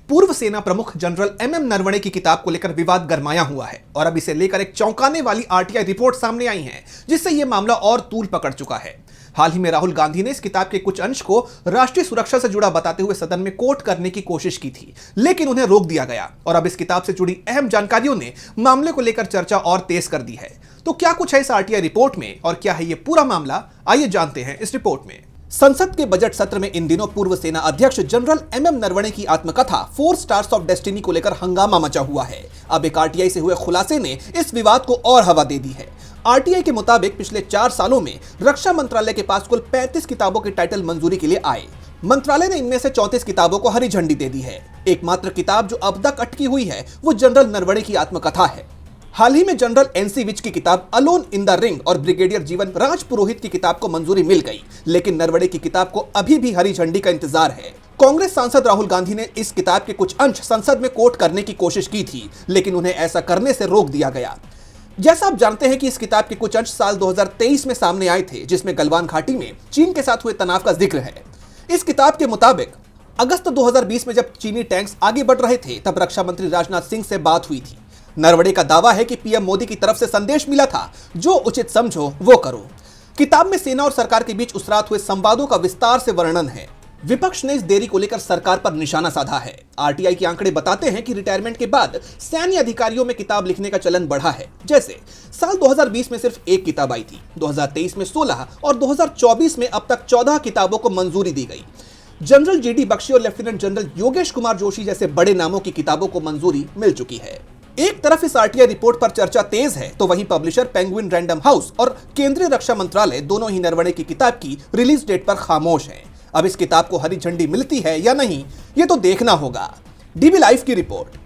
पूर्व सेना प्रमुख जनरल एमएम नरवणे की किताब को लेकर विवाद गरमाया हुआ है और अब इसे लेकर एक चौंकाने वाली आरटीआई रिपोर्ट सामने आई है, जिससे यह मामला और तूल पकड़ चुका है। हाल ही में राहुल गांधी ने इस किताब के कुछ अंश को राष्ट्रीय सुरक्षा से जुड़ा बताते हुए सदन में कोट करने की कोशिश की थी, लेकिन उन्हें रोक दिया गया और अब इस किताब से जुड़ी अहम जानकारियों ने मामले को लेकर चर्चा और तेज कर दी है। तो क्या कुछ है इस आरटीआई रिपोर्ट में और क्या है यह पूरा मामला, आइए जानते हैं इस रिपोर्ट में। संसद के बजट सत्र में इन दिनों पूर्व सेना अध्यक्ष जनरल एमएम नरवणे की आत्मकथा 4 स्टार्स ऑफ डेस्टिनी को लेकर हंगामा मचा हुआ है। अब एक आरटीआई से हुए खुलासे ने इस विवाद को और हवा दे दी है। आरटीआई के मुताबिक पिछले 4 सालों में रक्षा मंत्रालय के पास कुल 35 किताबों के टाइटल मंजूरी के लिए आए। मंत्रालय ने इनमें से 34 किताबों को हरी झंडी दे दी है। एकमात्र किताब जो अब तक अटकी हुई है वो जनरल नरवणे की आत्मकथा है। हाल ही में जनरल एनसी विज की किताब अलोन इन द रिंग और ब्रिगेडियर जीवन राज पुरोहित की किताब को मंजूरी मिल गई, लेकिन नरवणे की किताब को अभी भी हरी झंडी का इंतजार है। कांग्रेस सांसद राहुल गांधी ने इस किताब के कुछ अंश संसद में कोट करने की कोशिश की थी, लेकिन उन्हें ऐसा करने से रोक दिया गया। जैसा आप जानते हैं कि इस किताब के कुछ अंश साल 2023 में सामने आए थे, जिसमें गलवान घाटी में चीन के साथ हुए तनाव का जिक्र है। इस किताब के मुताबिक अगस्त 2020 में जब चीनी टैंक्स आगे बढ़ रहे थे, तब रक्षा मंत्री राजनाथ सिंह से बात हुई थी। नरवणे का दावा है कि पीएम मोदी की तरफ से संदेश मिला था, जो उचित समझो वो करो। किताब में सेना और सरकार के बीच उस रात हुए संवादों का विस्तार से वर्णन है। विपक्ष ने इस देरी को लेकर सरकार पर निशाना साधा है। आरटीआई के आंकड़े बताते हैं कि रिटायरमेंट के बाद सैन्य अधिकारियों में किताब लिखने का चलन बढ़ा है। जैसे साल 2020 में सिर्फ 1 किताब आई थी, 2023 में 16 और 2024 में अब तक 14 किताबों को मंजूरी दी गई। जनरल जीडी बख्शी और लेफ्टिनेंट जनरल योगेश कुमार जोशी जैसे बड़े नामों की किताबों को मंजूरी मिल चुकी है। एक तरफ इस आरटीआई रिपोर्ट पर चर्चा तेज है, तो वहीं पब्लिशर पेंगुइन रैंडम हाउस और केंद्रीय रक्षा मंत्रालय दोनों ही नरवणे की किताब की रिलीज डेट पर खामोश हैं। अब इस किताब को हरी झंडी मिलती है या नहीं, ये तो देखना होगा। डीबी लाइव की रिपोर्ट।